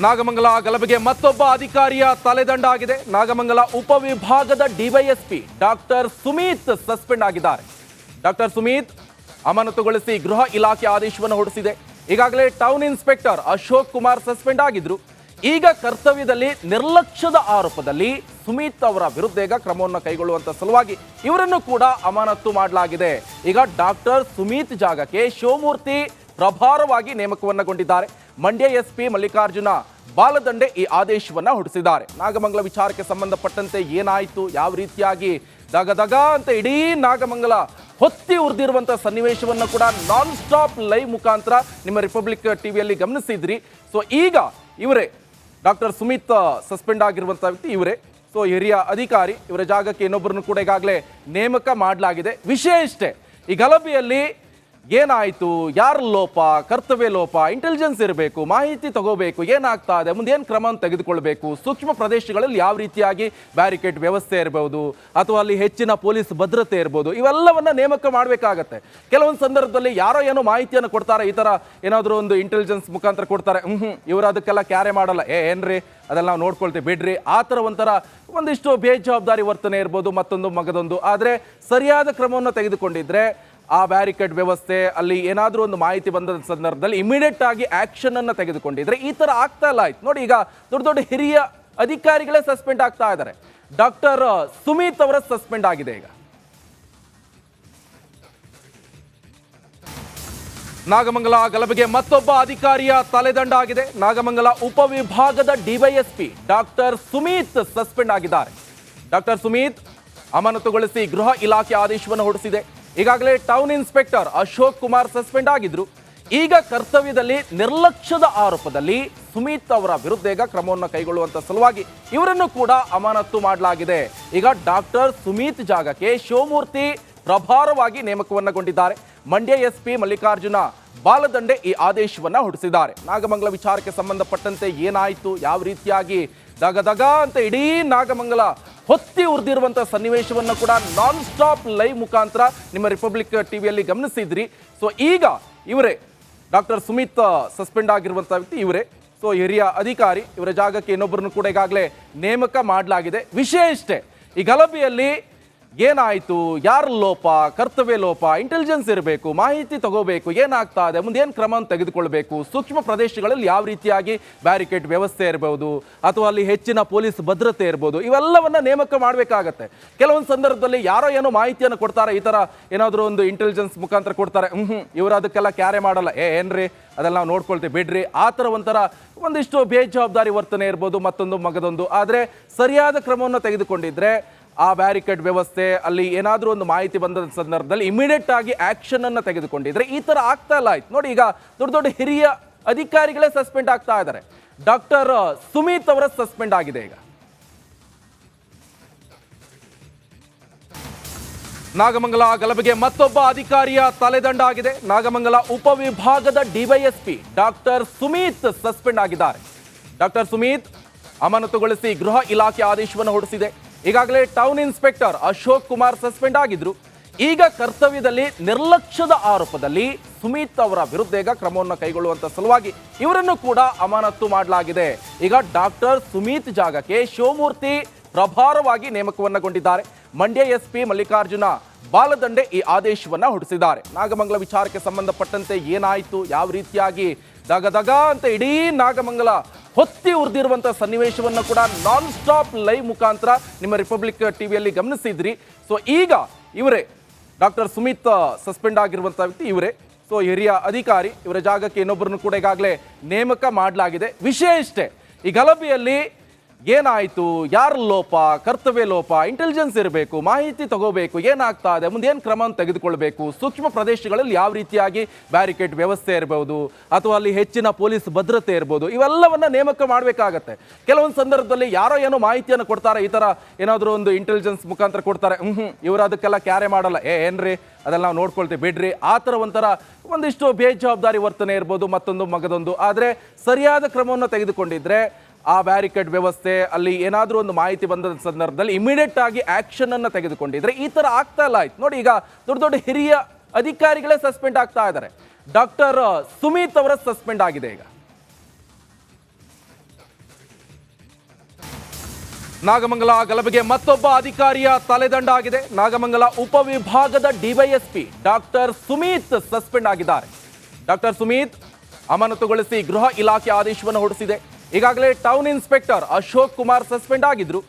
ನಾಗಮಂಗಲ ಗಲಭೆಗೆ ಮತ್ತೊಬ್ಬ ಅಧಿಕಾರಿಯ ತಲೆದಂಡ ಆಗಿದೆ. ನಾಗಮಂಗಲ ಉಪವಿಭಾಗದ ಡಿವೈಎಸ್ಪಿ ಡಾಕ್ಟರ್ ಸುಮಿತ್ ಸಸ್ಪೆಂಡ್ ಆಗಿದ್ದಾರೆ. ಡಾಕ್ಟರ್ ಸುಮಿತ್ ಅಮಾನತುಗೊಳಿಸಿ ಗೃಹ ಇಲಾಖೆ ಆದೇಶವನ್ನು ಹೊರಡಿಸಿದೆ. ಈಗಾಗಲೇ town inspector Ashok Kumar suspend ಆಗಿದ್ರು. ಈಗ ಕರ್ತವ್ಯದಲ್ಲಿ ನಿರ್ಲಕ್ಷ್ಯದ ಆರೋಪದಲ್ಲಿ ಸುಮಿತ್ ಅವರ ವಿರುದ್ಧ ಈಗ ಕ್ರಮವನ್ನು ಕೈಗೊಳ್ಳುವಂತ ಸಲುವಾಗಿ ಇವರನ್ನು ಕೂಡ ಅಮಾನತು ಮಾಡಲಾಗಿದೆ. ಈಗ ಡಾಕ್ಟರ್ ಸುಮಿತ್ ಜಾಗಕ್ಕೆ ಶಿವಮೂರ್ತಿ ಪ್ರಭಾರವಾಗಿ ನೇಮಕವನ್ನಗೊಂಡಿದ್ದಾರೆ. ಮಂಡ್ಯ ಎಸ್ಪಿ ಮಲ್ಲಿಕಾರ್ಜುನ ಬಾಲದಂಡೆ ಈ ಆದೇಶವನ್ನ ಹೊರಡಿಸಿದ್ದಾರೆ. ನಾಗಮಂಗಲ ವಿಚಾರಕ್ಕೆ ಸಂಬಂಧಪಟ್ಟಂತೆ ಏನಾಯಿತು, ಯಾವ ರೀತಿಯಾಗಿ ದಗ ಅಂತ ಇಡೀ ನಾಗಮಂಗಲ ಹೊತ್ತಿ ಉರಿದಿರುವಂತಹ ಸನ್ನಿವೇಶವನ್ನು ಕೂಡ ನಾನ್ ಸ್ಟಾಪ್ ಲೈವ್ ಮುಖಾಂತರ ನಿಮ್ಮ ರಿಪಬ್ಲಿಕ್ ಟಿವಿಯಲ್ಲಿ ಗಮನಿಸಿದ್ರಿ. ಸೊ ಈಗ ಇವರೇ ಡಾಕ್ಟರ್ ಸುಮಿತ್ ಸಸ್ಪೆಂಡ್ ಆಗಿರುವಂತಹ ವ್ಯಕ್ತಿ ಇವರೇ. ಸೊ ಹಿರಿಯ ಅಧಿಕಾರಿ, ಇವರ ಜಾಗಕ್ಕೆ ಇನ್ನೊಬ್ಬರನ್ನು ಕೂಡ ಈಗಾಗಲೇ ನೇಮಕ ಮಾಡಲಾಗಿದೆ. ವಿಷಯ ಇಷ್ಟೇ, ಈ ಗಲಭೆಯಲ್ಲಿ ಏನಾಯಿತು, ಯಾರ ಲೋಪ, ಕರ್ತವ್ಯ ಲೋಪ, ಇಂಟೆಲಿಜೆನ್ಸ್ ಇರಬೇಕು, ಮಾಹಿತಿ ತಗೋಬೇಕು, ಏನಾಗ್ತಾ ಇದೆ, ಮುಂದೆ ಏನು ಕ್ರಮ ತೆಗೆದುಕೊಳ್ಬೇಕು, ಸೂಕ್ಷ್ಮ ಪ್ರದೇಶಗಳಲ್ಲಿ ಯಾವ ರೀತಿಯಾಗಿ ಬ್ಯಾರಿಕೇಡ್ ವ್ಯವಸ್ಥೆ ಇರಬಹುದು ಅಥವಾ ಅಲ್ಲಿ ಹೆಚ್ಚಿನ ಪೊಲೀಸ್ ಭದ್ರತೆ ಇರ್ಬೋದು, ಇವೆಲ್ಲವನ್ನ ನೇಮಕ ಮಾಡಬೇಕಾಗತ್ತೆ. ಕೆಲವೊಂದು ಸಂದರ್ಭದಲ್ಲಿ ಯಾರೋ ಏನೋ ಮಾಹಿತಿಯನ್ನು ಕೊಡ್ತಾರೆ, ಈ ಥರ ಏನಾದರೂ ಒಂದು ಇಂಟೆಲಿಜೆನ್ಸ್ ಮುಖಾಂತರ ಕೊಡ್ತಾರೆ, ಇವರು ಅದಕ್ಕೆಲ್ಲ ಕ್ಯಾರೆ ಮಾಡಲ್ಲ, ಏನ್ರಿ ಅದೆಲ್ಲ ನಾವು ನೋಡ್ಕೊಳ್ತೀವಿ ಬಿಡ್ರಿ, ಆ ಥರ ಒಂದಿಷ್ಟು ಬೇಜವಾಬ್ದಾರಿ ವರ್ತನೆ ಇರ್ಬೋದು, ಮತ್ತೊಂದು ಮಗದೊಂದು. ಆದರೆ ಸರಿಯಾದ ಕ್ರಮವನ್ನು ತೆಗೆದುಕೊಂಡಿದ್ರೆ ಆ ಬ್ಯಾರಿಕೇಡ್ ವ್ಯವಸ್ಥೆ, ಅಲ್ಲಿ ಏನಾದರೂ ಒಂದು ಮಾಹಿತಿ ಬಂದ ಸಂದರ್ಭದಲ್ಲಿ ಇಮಿಡಿಯೇಟ್ ಆಗಿ ಆಕ್ಷನ್ ಅನ್ನು ತೆಗೆದುಕೊಂಡಿದ್ರೆ ಈ ತರ ಆಗ್ತಾ ಇಲ್ಲ. ಆಯ್ತು ನೋಡಿ, ಈಗ ದೊಡ್ಡ ದೊಡ್ಡ ಹಿರಿಯ ಅಧಿಕಾರಿಗಳೇ ಸಸ್ಪೆಂಡ್ ಆಗ್ತಾ ಇದ್ದಾರೆ. ಡಾಕ್ಟರ್ ಸುಮಿತ್ ಅವರ ಸಸ್ಪೆಂಡ್ ಆಗಿದೆ. ಈಗ ನಾಗಮಂಗಲ ಗಲಭೆಗೆ ಮತ್ತೊಬ್ಬ ಅಧಿಕಾರಿಯ ತಲೆದಂಡ ಆಗಿದೆ. ನಾಗಮಂಗಲ ಉಪವಿಭಾಗದ ಡಿವೈಎಸ್ಪಿ ಡಾಕ್ಟರ್ ಸುಮಿತ್ ಸಸ್ಪೆಂಡ್ ಆಗಿದ್ದಾರೆ. ಡಾಕ್ಟರ್ ಸುಮಿತ್ ಅಮಾನತುಗೊಳಿಸಿ ಗೃಹ ಇಲಾಖೆ ಆದೇಶವನ್ನು ಹೊರಡಿಸಿದೆ. ಈಗಾಗಲೇ town inspector Ashok Kumar suspend ಆಗಿದ್ರು. ಈಗ ಕರ್ತವ್ಯದಲ್ಲಿ ನಿರ್ಲಕ್ಷ್ಯದ ಆರೋಪದಲ್ಲಿ ಸುಮಿತ್ ಅವರ ವಿರುದ್ಧ ಈಗ ಕ್ರಮವನ್ನು ಕೈಗೊಳ್ಳುವಂತ ಸಲುವಾಗಿ ಇವರನ್ನು ಕೂಡ ಅಮಾನತು ಮಾಡಲಾಗಿದೆ. ಈಗ ಡಾಕ್ಟರ್ ಸುಮಿತ್ ಜಾಗಕ್ಕೆ ಶಿವಮೂರ್ತಿ ಪ್ರಭಾರವಾಗಿ ನೇಮಕವನ್ನಗೊಂಡಿದ್ದಾರೆ. ಮಂಡ್ಯ ಎಸ್ಪಿ ಮಲ್ಲಿಕಾರ್ಜುನ ಬಾಲದಂಡೆ ಈ ಆದೇಶವನ್ನ ಹೊರಡಿಸಿದ್ದಾರೆ. ನಾಗಮಂಗಲ ವಿಚಾರಕ್ಕೆ ಸಂಬಂಧಪಟ್ಟಂತೆ ಏನಾಯಿತು, ಯಾವ ರೀತಿಯಾಗಿ ದಗ ಅಂತ ಇಡೀ ನಾಗಮಂಗಲ ಹೊತ್ತಿ ಉರಿದಿರುವಂತಹ ಸನ್ನಿವೇಶವನ್ನು ಕೂಡ ನಾನ್ ಸ್ಟಾಪ್ ಲೈವ್ ಮುಖಾಂತರ ನಿಮ್ಮ ರಿಪಬ್ಲಿಕ್ ಟಿವಿಯಲ್ಲಿ ಗಮನಿಸಿದ್ರಿ. ಸೊ ಈಗ ಇವರೇ ಡಾಕ್ಟರ್ ಸುಮಿತ್ ಸಸ್ಪೆಂಡ್ ಆಗಿರುವಂತಹ ವ್ಯಕ್ತಿ ಇವರೇ. ಸೊ ಹಿರಿಯ ಅಧಿಕಾರಿ, ಇವರ ಜಾಗಕ್ಕೆ ಇನ್ನೊಬ್ಬರನ್ನು ಕೂಡ ಈಗಾಗಲೇ ನೇಮಕ ಮಾಡಲಾಗಿದೆ. ವಿಷಯ ಇಷ್ಟೇ, ಈ ಗಲಭೆಯಲ್ಲಿ ಏನಾಯಿತು, ಯಾರ ಲೋಪ, ಕರ್ತವ್ಯ ಲೋಪ, ಇಂಟೆಲಿಜೆನ್ಸ್ ಇರಬೇಕು, ಮಾಹಿತಿ ತಗೋಬೇಕು, ಏನಾಗ್ತಾ ಇದೆ, ಮುಂದೆ ಏನು ಕ್ರಮ ತೆಗೆದುಕೊಳ್ಬೇಕು, ಸೂಕ್ಷ್ಮ ಪ್ರದೇಶಗಳಲ್ಲಿ ಯಾವ ರೀತಿಯಾಗಿ ಬ್ಯಾರಿಕೇಡ್ ವ್ಯವಸ್ಥೆ ಇರಬಹುದು ಅಥವಾ ಅಲ್ಲಿ ಹೆಚ್ಚಿನ ಪೊಲೀಸ್ ಭದ್ರತೆ ಇರ್ಬೋದು, ಇವೆಲ್ಲವನ್ನ ನೇಮಕ ಮಾಡಬೇಕಾಗತ್ತೆ. ಕೆಲವೊಂದು ಸಂದರ್ಭದಲ್ಲಿ ಯಾರೋ ಏನೋ ಮಾಹಿತಿಯನ್ನು ಕೊಡ್ತಾರೆ, ಈ ಥರ ಏನಾದರೂ ಒಂದು ಇಂಟೆಲಿಜೆನ್ಸ್ ಮುಖಾಂತರ ಕೊಡ್ತಾರೆ, ಇವರು ಅದಕ್ಕೆಲ್ಲ ಕ್ಯಾರೆ ಮಾಡಲ್ಲ, ಏನ್ರಿ ಅದೆಲ್ಲ ನಾವು ನೋಡ್ಕೊಳ್ತೀವಿ ಬಿಡ್ರಿ, ಆ ಥರ ಒಂದಿಷ್ಟು ಬೇಜವಾಬ್ದಾರಿ ವರ್ತನೆ ಇರ್ಬೋದು, ಮತ್ತೊಂದು ಮಗದೊಂದು. ಆದರೆ ಸರಿಯಾದ ಕ್ರಮವನ್ನು ತೆಗೆದುಕೊಂಡಿದ್ರೆ ಆ ಬ್ಯಾರಿಕೇಡ್ ವ್ಯವಸ್ಥೆ, ಅಲ್ಲಿ ಏನಾದರೂ ಒಂದು ಮಾಹಿತಿ ಬಂದ ಸಂದರ್ಭದಲ್ಲಿ ಇಮಿಡಿಯೇಟ್ ಆಗಿ ಆಕ್ಷನ್ ಅನ್ನು ತೆಗೆದುಕೊಂಡಿದ್ರೆ ಈ ತರ ಆಗ್ತಾ ಇಲ್ಲ. ಆಯ್ತು ನೋಡಿ, ಈಗ ದೊಡ್ಡ ದೊಡ್ಡ ಹಿರಿಯ ಅಧಿಕಾರಿಗಳೇ ಸಸ್ಪೆಂಡ್ ಆಗ್ತಾ ಇದ್ದಾರೆ. ಡಾಕ್ಟರ್ ಸುಮಿತ್ ಅವರ ಸಸ್ಪೆಂಡ್ ಆಗಿದೆ. ಈಗ ನಾಗಮಂಗಲ ಗಲಭೆಗೆ ಮತ್ತೊಬ್ಬ ಅಧಿಕಾರಿಯ ತಲೆದಂಡ ಆಗಿದೆ. ನಾಗಮಂಗಲ ಉಪವಿಭಾಗದ ಡಿವೈಎಸ್ಪಿ ಡಾಕ್ಟರ್ ಸುಮಿತ್ ಸಸ್ಪೆಂಡ್ ಆಗಿದ್ದಾರೆ. ಡಾಕ್ಟರ್ ಸುಮಿತ್ ಅಮಾನತುಗೊಳಿಸಿ ಗೃಹ ಇಲಾಖೆ ಆದೇಶವನ್ನು ಹೊರಡಿಸಿದೆ. ಈಗಾಗಲೇ town inspector Ashok Kumar suspend ಆಗಿದ್ರು. ಈಗ ಕರ್ತವ್ಯದಲ್ಲಿ ನಿರ್ಲಕ್ಷ್ಯದ ಆರೋಪದಲ್ಲಿ ಸುಮಿತ್ ಅವರ ವಿರುದ್ಧ ಈಗ ಕ್ರಮವನ್ನು ಕೈಗೊಳ್ಳುವಂತ ಸಲುವಾಗಿ ಇವರನ್ನು ಕೂಡ ಅಮಾನತು ಮಾಡಲಾಗಿದೆ. ಈಗ ಡಾಕ್ಟರ್ ಸುಮಿತ್ ಜಾಗಕ್ಕೆ ಶಿವಮೂರ್ತಿ ಪ್ರಭಾರವಾಗಿ ನೇಮಕವನ್ನಗೊಂಡಿದ್ದಾರೆ. ಮಂಡ್ಯ ಎಸ್ಪಿ ಮಲ್ಲಿಕಾರ್ಜುನ ಬಾಲದಂಡೆ ಈ ಆದೇಶವನ್ನ ಹೊರಡಿಸಿದ್ದಾರೆ. ನಾಗಮಂಗಲ ವಿಚಾರಕ್ಕೆ ಸಂಬಂಧಪಟ್ಟಂತೆ ಏನಾಯಿತು, ಯಾವ ರೀತಿಯಾಗಿ ದಗ ಅಂತ ಇಡೀ ನಾಗಮಂಗಲ ಹೊತ್ತಿ ಉರಿದಿರುವಂತಹ ಸನ್ನಿವೇಶವನ್ನು ಕೂಡ ನಾನ್ ಸ್ಟಾಪ್ ಲೈವ್ ಮುಖಾಂತರ ನಿಮ್ಮ ರಿಪಬ್ಲಿಕ್ ಟಿವಿಯಲ್ಲಿ ಗಮನಿಸಿದ್ರಿ. ಸೊ ಈಗ ಇವರೇ ಡಾಕ್ಟರ್ ಸುಮಿತ್ ಸಸ್ಪೆಂಡ್ ಆಗಿರುವಂತಹ ವ್ಯಕ್ತಿ ಇವರೇ. ಸೊ ಹಿರಿಯ ಅಧಿಕಾರಿ, ಇವರ ಜಾಗಕ್ಕೆ ಇನ್ನೊಬ್ಬರನ್ನು ಕೂಡ ಈಗಾಗಲೇ ನೇಮಕ ಮಾಡಲಾಗಿದೆ. ವಿಷಯ ಇಷ್ಟೇ, ಈ ಗಲಭೆಯಲ್ಲಿ ಏನಾಯಿತು, ಯಾರ ಲೋಪ, ಕರ್ತವ್ಯ ಲೋಪ, ಇಂಟೆಲಿಜೆನ್ಸ್ ಇರಬೇಕು, ಮಾಹಿತಿ ತಗೋಬೇಕು, ಏನಾಗ್ತಾ ಇದೆ, ಮುಂದೆ ಏನು ಕ್ರಮ ತೆಗೆದುಕೊಳ್ಬೇಕು, ಸೂಕ್ಷ್ಮ ಪ್ರದೇಶಗಳಲ್ಲಿ ಯಾವ ರೀತಿಯಾಗಿ ಬ್ಯಾರಿಕೇಡ್ ವ್ಯವಸ್ಥೆ ಇರಬಹುದು ಅಥವಾ ಅಲ್ಲಿ ಹೆಚ್ಚಿನ ಪೊಲೀಸ್ ಭದ್ರತೆ ಇರ್ಬೋದು, ಇವೆಲ್ಲವನ್ನ ನೇಮಕ ಮಾಡಬೇಕಾಗತ್ತೆ. ಕೆಲವೊಂದು ಸಂದರ್ಭದಲ್ಲಿ ಯಾರೋ ಏನೋ ಮಾಹಿತಿಯನ್ನು ಕೊಡ್ತಾರೆ, ಈ ಥರ ಏನಾದರೂ ಒಂದು ಇಂಟೆಲಿಜೆನ್ಸ್ ಮುಖಾಂತರ ಕೊಡ್ತಾರೆ, ಇವರು ಅದಕ್ಕೆಲ್ಲ ಕ್ಯಾರೆ ಮಾಡಲ್ಲ, ಏನ್ರಿ ಅದೆಲ್ಲ ನಾವು ನೋಡ್ಕೊಳ್ತೀವಿ ಬಿಡ್ರಿ, ಆ ಥರ ಒಂದಿಷ್ಟು ಬೇಜವಾಬ್ದಾರಿ ವರ್ತನೆ ಇರ್ಬೋದು, ಮತ್ತೊಂದು ಮಗದೊಂದು. ಆದರೆ ಸರಿಯಾದ ಕ್ರಮವನ್ನು ತೆಗೆದುಕೊಂಡಿದ್ರೆ ಆ ಬ್ಯಾರಿಕೇಡ್ ವ್ಯವಸ್ಥೆ, ಅಲ್ಲಿ ಏನಾದರೂ ಒಂದು ಮಾಹಿತಿ ಬಂದ ಸಂದರ್ಭದಲ್ಲಿ ಇಮಿಡಿಯೇಟ್ ಆಗಿ ಆಕ್ಷನ್ ಅನ್ನು ತೆಗೆದುಕೊಂಡಿದ್ರೆ ಈ ತರ ಆಗ್ತಾ ಇಲ್ಲ. ಆಯ್ತು ನೋಡಿ, ಈಗ ದೊಡ್ಡ ದೊಡ್ಡ ಹಿರಿಯ ಅಧಿಕಾರಿಗಳೇ ಸಸ್ಪೆಂಡ್ ಆಗ್ತಾ ಇದ್ದಾರೆ. ಡಾಕ್ಟರ್ ಸುಮಿತ್ ಅವರ ಸಸ್ಪೆಂಡ್ ಆಗಿದೆ. ಈಗ ನಾಗಮಂಗಲ ಗಲಭೆಗೆ ಮತ್ತೊಬ್ಬ ಅಧಿಕಾರಿಯ ತಲೆದಂಡ ಆಗಿದೆ. ನಾಗಮಂಗಲ ಉಪವಿಭಾಗದ ಡಿವೈಎಸ್ಪಿ ಡಾಕ್ಟರ್ ಸುಮೀತ್ ಸಸ್ಪೆಂಡ್ ಆಗಿದ್ದಾರೆ. ಡಾಕ್ಟರ್ ಸುಮೀತ್ ಅಮಾನತುಗೊಳಿಸಿ ಗೃಹ ಇಲಾಖೆ ಆದೇಶವನ್ನು ಹೊರಡಿಸಿದೆ. ಈಗಾಗಲೇ town inspector Ashok Kumar suspend ಆಗಿದ್ರು.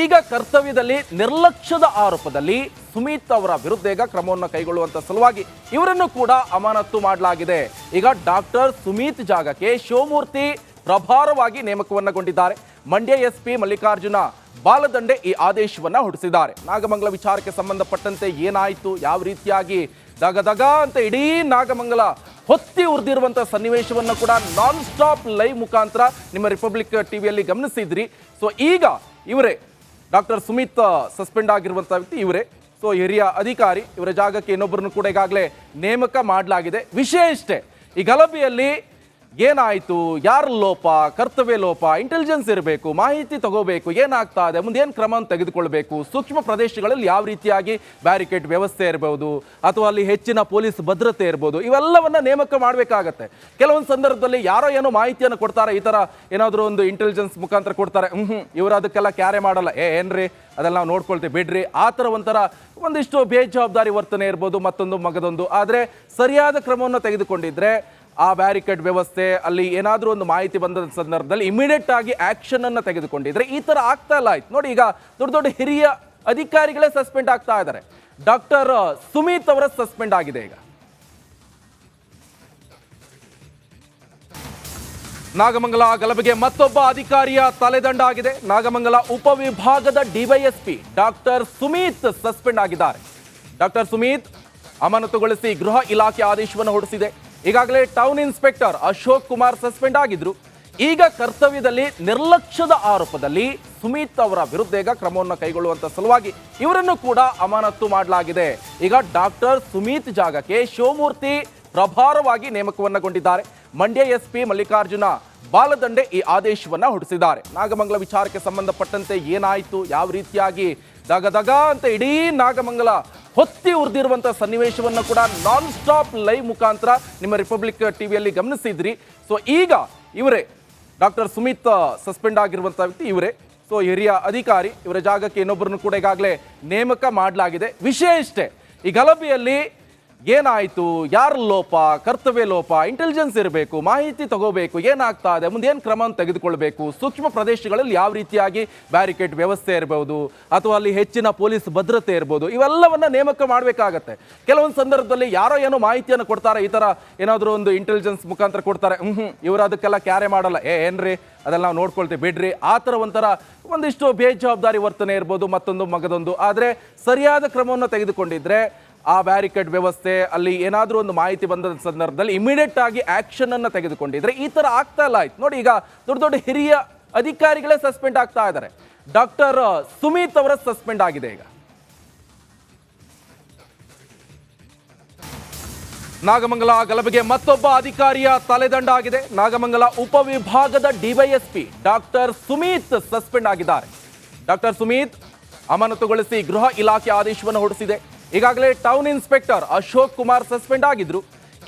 ಈಗ ಕರ್ತವ್ಯದಲ್ಲಿ ನಿರ್ಲಕ್ಷ್ಯದ ಆರೋಪದಲ್ಲಿ ಸುಮೀತ್ ಅವರ ವಿರುದ್ಧ ಈಗ ಕ್ರಮವನ್ನು ಕೈಗೊಳ್ಳುವಂತ ಸಲುವಾಗಿ ಇವರನ್ನು ಕೂಡ ಅಮಾನತು ಮಾಡಲಾಗಿದೆ. ಈಗ ಡಾಕ್ಟರ್ ಸುಮೀತ್ ಜಾಗಕ್ಕೆ ಶಿವಮೂರ್ತಿ ಪ್ರಭಾರವಾಗಿ ನೇಮಕವನ್ನಗೊಂಡಿದ್ದಾರೆ. ಮಂಡ್ಯ ಎಸ್ಪಿ ಮಲ್ಲಿಕಾರ್ಜುನ ಬಾಲದಂಡೆ ಈ ಆದೇಶವನ್ನ ಹೊರಡಿಸಿದ್ದಾರೆ. ನಾಗಮಂಗಲ ವಿಚಾರಕ್ಕೆ ಸಂಬಂಧಪಟ್ಟಂತೆ ಏನಾಯಿತು, ಯಾವ ರೀತಿಯಾಗಿ ದಗ ಅಂತ ಇಡೀ ನಾಗಮಂಗಲ ಹೊತ್ತಿ ಉರಿದಿರುವಂತಹ ಸನ್ನಿವೇಶವನ್ನು ಕೂಡ ನಾನ್ ಸ್ಟಾಪ್ ಲೈವ್ ಮುಖಾಂತರ ನಿಮ್ಮ ರಿಪಬ್ಲಿಕ್ ಟಿವಿಯಲ್ಲಿ ಗಮನಿಸಿದ್ರಿ. ಸೊ ಈಗ ಇವರೇ ಡಾಕ್ಟರ್ ಸುಮೀತ್ ಸಸ್ಪೆಂಡ್ ಆಗಿರುವಂತಹ ವ್ಯಕ್ತಿ ಇವರೇ. ಸೊ ಹಿರಿಯ ಅಧಿಕಾರಿ, ಇವರ ಜಾಗಕ್ಕೆ ಇನ್ನೊಬ್ಬರನ್ನು ಕೂಡ ಈಗಾಗಲೇ ನೇಮಕ ಮಾಡಲಾಗಿದೆ. ವಿಷಯ ಇಷ್ಟೇ, ಈ ಗಲಭೆಯಲ್ಲಿ ಏನಾಯಿತು, ಯಾರ ಲೋಪ, ಕರ್ತವ್ಯ ಲೋಪ, ಇಂಟೆಲಿಜೆನ್ಸ್ ಇರಬೇಕು, ಮಾಹಿತಿ ತಗೋಬೇಕು, ಏನಾಗ್ತಾ ಇದೆ, ಮುಂದೆ ಏನು ಕ್ರಮ ತೆಗೆದುಕೊಳ್ಬೇಕು, ಸೂಕ್ಷ್ಮ ಪ್ರದೇಶಗಳಲ್ಲಿ ಯಾವ ರೀತಿಯಾಗಿ ಬ್ಯಾರಿಕೇಡ್ ವ್ಯವಸ್ಥೆ ಇರಬಹುದು ಅಥವಾ ಅಲ್ಲಿ ಹೆಚ್ಚಿನ ಪೊಲೀಸ್ ಭದ್ರತೆ ಇರ್ಬೋದು, ಇವೆಲ್ಲವನ್ನ ನೇಮಕ ಮಾಡಬೇಕಾಗತ್ತೆ. ಕೆಲವೊಂದು ಸಂದರ್ಭದಲ್ಲಿ ಯಾರೋ ಏನೋ ಮಾಹಿತಿಯನ್ನು ಕೊಡ್ತಾರೆ, ಈ ಥರ ಏನಾದರೂ ಒಂದು ಇಂಟೆಲಿಜೆನ್ಸ್ ಮುಖಾಂತರ ಕೊಡ್ತಾರೆ, ಇವರು ಅದಕ್ಕೆಲ್ಲ ಕ್ಯಾರೆ ಮಾಡಲ್ಲ, ಏನ್ರಿ ಅದೆಲ್ಲ ನಾವು ನೋಡ್ಕೊಳ್ತೀವಿ ಬಿಡ್ರಿ, ಆ ಥರ ಒಂದಿಷ್ಟು ಬೇಜವಾಬ್ದಾರಿ ವರ್ತನೆ ಇರ್ಬೋದು, ಮತ್ತೊಂದು ಮಗದೊಂದು. ಆದರೆ ಸರಿಯಾದ ಕ್ರಮವನ್ನು ತೆಗೆದುಕೊಂಡಿದ್ರೆ ಆ ಬ್ಯಾರಿಕೇಡ್ ವ್ಯವಸ್ಥೆ ಅಲ್ಲಿ ಏನಾದರೂ ಒಂದು ಮಾಹಿತಿ ಬಂದ ಸಂದರ್ಭದಲ್ಲಿ ಇಮಿಡಿಯೇಟ್ ಆಗಿ ಆಕ್ಷನ್ ಅನ್ನು ತೆಗೆದುಕೊಂಡಿದ್ರೆ ಈ ತರ ಆಗ್ತಾ ಇಲ್ಲ. ಆಯ್ತು ನೋಡಿ, ಈಗ ದೊಡ್ಡ ದೊಡ್ಡ ಹಿರಿಯ ಅಧಿಕಾರಿಗಳೇ ಸಸ್ಪೆಂಡ್ ಆಗ್ತಾ ಇದ್ದಾರೆ. ಡಾಕ್ಟರ್ ಸುಮೀತ್ ಅವರ ಸಸ್ಪೆಂಡ್ ಆಗಿದೆ. ಈಗ ನಾಗಮಂಗಲ ಗಲಭೆಗೆ ಮತ್ತೊಬ್ಬ ಅಧಿಕಾರಿಯ ತಲೆದಂಡ ಆಗಿದೆ. ನಾಗಮಂಗಲ ಉಪವಿಭಾಗದ ಡಿವೈಎಸ್ಪಿ ಡಾಕ್ಟರ್ ಸುಮೀತ್ ಸಸ್ಪೆಂಡ್ ಆಗಿದ್ದಾರೆ. ಡಾಕ್ಟರ್ ಸುಮೀತ್ ಅಮಾನತುಗೊಳಿಸಿ ಗೃಹ ಇಲಾಖೆ ಆದೇಶವನ್ನು ಹೊರಡಿಸಿದೆ. ಈಗಾಗಲೇ town inspector Ashok Kumar suspend ಆಗಿದ್ರು. ಈಗ ಕರ್ತವ್ಯದಲ್ಲಿ ನಿರ್ಲಕ್ಷ್ಯದ ಆರೋಪದಲ್ಲಿ ಸುಮೀತ್ ಅವರ ವಿರುದ್ಧ ಈಗ ಕ್ರಮವನ್ನು ಕೈಗೊಳ್ಳುವಂತ ಸಲುವಾಗಿ ಇವರನ್ನು ಕೂಡ ಅಮಾನತು ಮಾಡಲಾಗಿದೆ. ಈಗ ಡಾಕ್ಟರ್ ಸುಮೀತ್ ಜಾಗಕ್ಕೆ ಶಿವಮೂರ್ತಿ ಪ್ರಭಾರವಾಗಿ ನೇಮಕವನ್ನಗೊಂಡಿದ್ದಾರೆ. ಮಂಡ್ಯ ಎಸ್ಪಿ ಮಲ್ಲಿಕಾರ್ಜುನ ಬಾಲದಂಡೆ ಈ ಆದೇಶವನ್ನ ಹೊರಡಿಸಿದ್ದಾರೆ. ನಾಗಮಂಗಲ ವಿಚಾರಕ್ಕೆ ಸಂಬಂಧಪಟ್ಟಂತೆ ಏನಾಯಿತು, ಯಾವ ರೀತಿಯಾಗಿ ದಗ ಅಂತ ಇಡೀ ನಾಗಮಂಗಲ ಹೊತ್ತಿ ಉರಿದಿರುವಂತಹ ಸನ್ನಿವೇಶವನ್ನು ಕೂಡ ನಾನ್ ಸ್ಟಾಪ್ ಲೈವ್ ಮುಖಾಂತರ ನಿಮ್ಮ ರಿಪಬ್ಲಿಕ್ ಟಿವಿಯಲ್ಲಿ ಗಮನಿಸಿದ್ರಿ. ಸೊ ಈಗ ಇವರೇ ಡಾಕ್ಟರ್ ಸುಮೀತ್ ಸಸ್ಪೆಂಡ್ ಆಗಿರುವಂತಹ ವ್ಯಕ್ತಿ ಇವರೇ. ಸೊ ಹಿರಿಯ ಅಧಿಕಾರಿ, ಇವರ ಜಾಗಕ್ಕೆ ಇನ್ನೊಬ್ಬರನ್ನು ಕೂಡ ಈಗಾಗಲೇ ನೇಮಕ ಮಾಡಲಾಗಿದೆ. ವಿಷಯ ಇಷ್ಟೇ, ಈ ಗಲಭೆಯಲ್ಲಿ ಏನಾಯಿತು, ಯಾರ ಲೋಪ, ಕರ್ತವ್ಯ ಲೋಪ, ಇಂಟೆಲಿಜೆನ್ಸ್ ಇರಬೇಕು, ಮಾಹಿತಿ ತಗೋಬೇಕು, ಏನಾಗ್ತಾ ಇದೆ, ಮುಂದೆ ಏನು ಕ್ರಮ ತೆಗೆದುಕೊಳ್ಬೇಕು, ಸೂಕ್ಷ್ಮ ಪ್ರದೇಶಗಳಲ್ಲಿ ಯಾವ ರೀತಿಯಾಗಿ ಬ್ಯಾರಿಕೇಡ್ ವ್ಯವಸ್ಥೆ ಇರಬಹುದು ಅಥವಾ ಅಲ್ಲಿ ಹೆಚ್ಚಿನ ಪೊಲೀಸ್ ಭದ್ರತೆ ಇರ್ಬೋದು, ಇವೆಲ್ಲವನ್ನ ನೇಮಕ ಮಾಡಬೇಕಾಗತ್ತೆ. ಕೆಲವೊಂದು ಸಂದರ್ಭದಲ್ಲಿ ಯಾರೋ ಏನೋ ಮಾಹಿತಿಯನ್ನು ಕೊಡ್ತಾರೆ, ಈ ಥರ ಏನಾದರೂ ಒಂದು ಇಂಟೆಲಿಜೆನ್ಸ್ ಮುಖಾಂತರ ಕೊಡ್ತಾರೆ, ಇವರು ಅದಕ್ಕೆಲ್ಲ ಕ್ಯಾರೆ ಮಾಡಲ್ಲ, ಏನ್ರಿ ಅದೆಲ್ಲ ನಾವು ನೋಡ್ಕೊಳ್ತೀವಿ ಬಿಡ್ರಿ, ಆ ಥರ ಒಂದಿಷ್ಟು ಬೇಜವಾಬ್ದಾರಿ ವರ್ತನೆ ಇರ್ಬೋದು, ಮತ್ತೊಂದು ಮಗದೊಂದು. ಆದರೆ ಸರಿಯಾದ ಕ್ರಮವನ್ನು ತೆಗೆದುಕೊಂಡಿದ್ರೆ ಆ ಬ್ಯಾರಿಕೇಡ್ ವ್ಯವಸ್ಥೆ ಅಲ್ಲಿ ಏನಾದರೂ ಒಂದು ಮಾಹಿತಿ ಬಂದ ಸಂದರ್ಭದಲ್ಲಿ ಇಮಿಡಿಯೇಟ್ ಆಗಿ ಆಕ್ಷನ್ ಅನ್ನು ತೆಗೆದುಕೊಂಡಿದ್ರೆ ಈ ತರ ಆಗ್ತಾ ಇಲ್ಲ. ಆಯ್ತು ನೋಡಿ, ಈಗ ದೊಡ್ಡ ದೊಡ್ಡ ಹಿರಿಯ ಅಧಿಕಾರಿಗಳೇ ಸಸ್ಪೆಂಡ್ ಆಗ್ತಾ ಇದ್ದಾರೆ. ಡಾಕ್ಟರ್ ಸುಮೀತ್ ಅವರ ಸಸ್ಪೆಂಡ್ ಆಗಿದೆ. ಈಗ ನಾಗಮಂಗಲ ಗಲಭೆಗೆ ಮತ್ತೊಬ್ಬ ಅಧಿಕಾರಿಯ ತಲೆದಂಡ ಆಗಿದೆ. ನಾಗಮಂಗಲ ಉಪವಿಭಾಗದ ಡಿವೈಎಸ್ಪಿ ಡಾಕ್ಟರ್ ಸುಮೀತ್ ಸಸ್ಪೆಂಡ್ ಆಗಿದ್ದಾರೆ. ಡಾಕ್ಟರ್ ಸುಮೀತ್ ಅಮಾನತುಗೊಳಿಸಿ ಗೃಹ ಇಲಾಖೆ ಆದೇಶವನ್ನು ಹೊರಡಿಸಿದೆ. ಈಗಾಗಲೇ town inspector Ashok Kumar suspend ಆಗಿದ್ರು.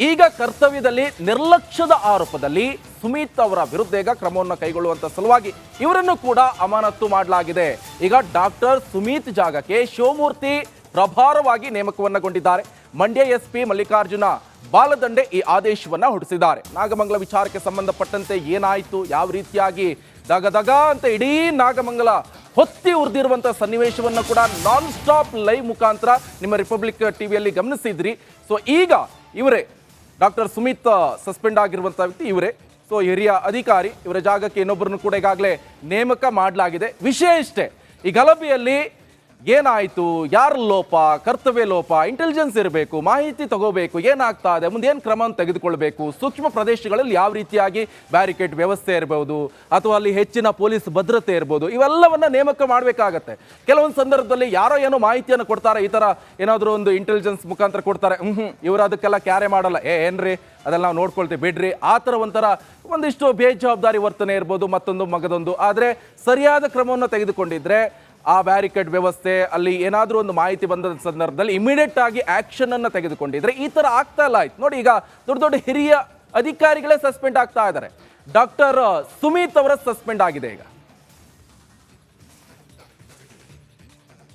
ಈಗ ಕರ್ತವ್ಯದಲ್ಲಿ ನಿರ್ಲಕ್ಷ್ಯದ ಆರೋಪದಲ್ಲಿ ಸುಮೀತ್ ಅವರ ವಿರುದ್ಧ ಈಗ ಕ್ರಮವನ್ನು ಕೈಗೊಳ್ಳುವಂತ ಸಲುವಾಗಿ ಇವರನ್ನು ಕೂಡ ಅಮಾನತು ಮಾಡಲಾಗಿದೆ. ಈಗ ಡಾಕ್ಟರ್ ಸುಮೀತ್ ಜಾಗಕ್ಕೆ ಶಿವಮೂರ್ತಿ ಪ್ರಭಾರವಾಗಿ ನೇಮಕವನ್ನಗೊಂಡಿದ್ದಾರೆ. ಮಂಡ್ಯ ಎಸ್ಪಿ ಮಲ್ಲಿಕಾರ್ಜುನ ಬಾಲದಂಡೆ ಈ ಆದೇಶವನ್ನ ಹೊರಡಿಸಿದ್ದಾರೆ. ನಾಗಮಂಗಲ ವಿಚಾರಕ್ಕೆ ಸಂಬಂಧಪಟ್ಟಂತೆ ಏನಾಯಿತು, ಯಾವ ರೀತಿಯಾಗಿ ದಗ ಅಂತ ಇಡೀ ನಾಗಮಂಗಲ ಹೊತ್ತಿ ಉರಿದಿರುವಂತಹ ಸನ್ನಿವೇಶವನ್ನು ಕೂಡ ನಾನ್ ಸ್ಟಾಪ್ ಲೈವ್ ಮುಖಾಂತರ ನಿಮ್ಮ ರಿಪಬ್ಲಿಕ್ ಟಿವಿಯಲ್ಲಿ ಗಮನಿಸಿದ್ರಿ. ಸೊ ಈಗ ಇವರೇ ಡಾಕ್ಟರ್ ಸುಮೀತ್ ಸಸ್ಪೆಂಡ್ ಆಗಿರುವಂತಹ ವ್ಯಕ್ತಿ ಇವರೇ. ಸೊ ಹಿರಿಯ ಅಧಿಕಾರಿ, ಇವರ ಜಾಗಕ್ಕೆ ಇನ್ನೊಬ್ಬರನ್ನು ಕೂಡ ಈಗಾಗಲೇ ನೇಮಕ ಮಾಡಲಾಗಿದೆ. ವಿಷಯ ಇಷ್ಟೇ, ಈ ಗಲಭೆಯಲ್ಲಿ ಏನಾಯಿತು, ಯಾರ ಲೋಪ, ಕರ್ತವ್ಯ ಲೋಪ, ಇಂಟೆಲಿಜೆನ್ಸ್ ಇರಬೇಕು, ಮಾಹಿತಿ ತಗೋಬೇಕು, ಏನಾಗ್ತಾ ಇದೆ, ಮುಂದೆ ಏನು ಕ್ರಮ ತೆಗೆದುಕೊಳ್ಬೇಕು, ಸೂಕ್ಷ್ಮ ಪ್ರದೇಶಗಳಲ್ಲಿ ಯಾವ ರೀತಿಯಾಗಿ ಬ್ಯಾರಿಕೇಡ್ ವ್ಯವಸ್ಥೆ ಇರಬಹುದು ಅಥವಾ ಅಲ್ಲಿ ಹೆಚ್ಚಿನ ಪೊಲೀಸ್ ಭದ್ರತೆ ಇರ್ಬೋದು, ಇವೆಲ್ಲವನ್ನ ನೇಮಕ ಮಾಡಬೇಕಾಗತ್ತೆ. ಕೆಲವೊಂದು ಸಂದರ್ಭದಲ್ಲಿ ಯಾರೋ ಏನೋ ಮಾಹಿತಿಯನ್ನು ಕೊಡ್ತಾರೆ, ಈ ಥರ ಏನಾದರೂ ಒಂದು ಇಂಟೆಲಿಜೆನ್ಸ್ ಮುಖಾಂತರ ಕೊಡ್ತಾರೆ, ಇವರು ಅದಕ್ಕೆಲ್ಲ ಕ್ಯಾರೆ ಮಾಡಲ್ಲ, ಏನ್ರಿ ಅದೆಲ್ಲ ನಾವು ನೋಡ್ಕೊಳ್ತೀವಿ ಬಿಡ್ರಿ, ಆ ಥರ ಒಂದಿಷ್ಟು ಬೇಜವಾಬ್ದಾರಿ ವರ್ತನೆ ಇರ್ಬೋದು, ಮತ್ತೊಂದು ಮಗದೊಂದು. ಆದರೆ ಸರಿಯಾದ ಕ್ರಮವನ್ನು ತೆಗೆದುಕೊಂಡಿದ್ರೆ ಆ ಬ್ಯಾರಿಕೇಡ್ ವ್ಯವಸ್ಥೆ ಅಲ್ಲಿ ಏನಾದರೂ ಒಂದು ಮಾಹಿತಿ ಬಂದ ಸಂದರ್ಭದಲ್ಲಿ ಇಮಿಡಿಯೇಟ್ ಆಗಿ ಆಕ್ಷನ್ ಅನ್ನು ತೆಗೆದುಕೊಂಡಿದ್ರೆ ಈ ತರ ಆಗ್ತಾ ಇಲ್ಲ. ಆಯ್ತು ನೋಡಿ, ಈಗ ದೊಡ್ಡ ದೊಡ್ಡ ಹಿರಿಯ ಅಧಿಕಾರಿಗಳೇ ಸಸ್ಪೆಂಡ್ ಆಗ್ತಾ ಇದ್ದಾರೆ. ಡಾಕ್ಟರ್ ಸುಮೀತ್ ಅವರ ಸಸ್ಪೆಂಡ್ ಆಗಿದೆ. ಈಗ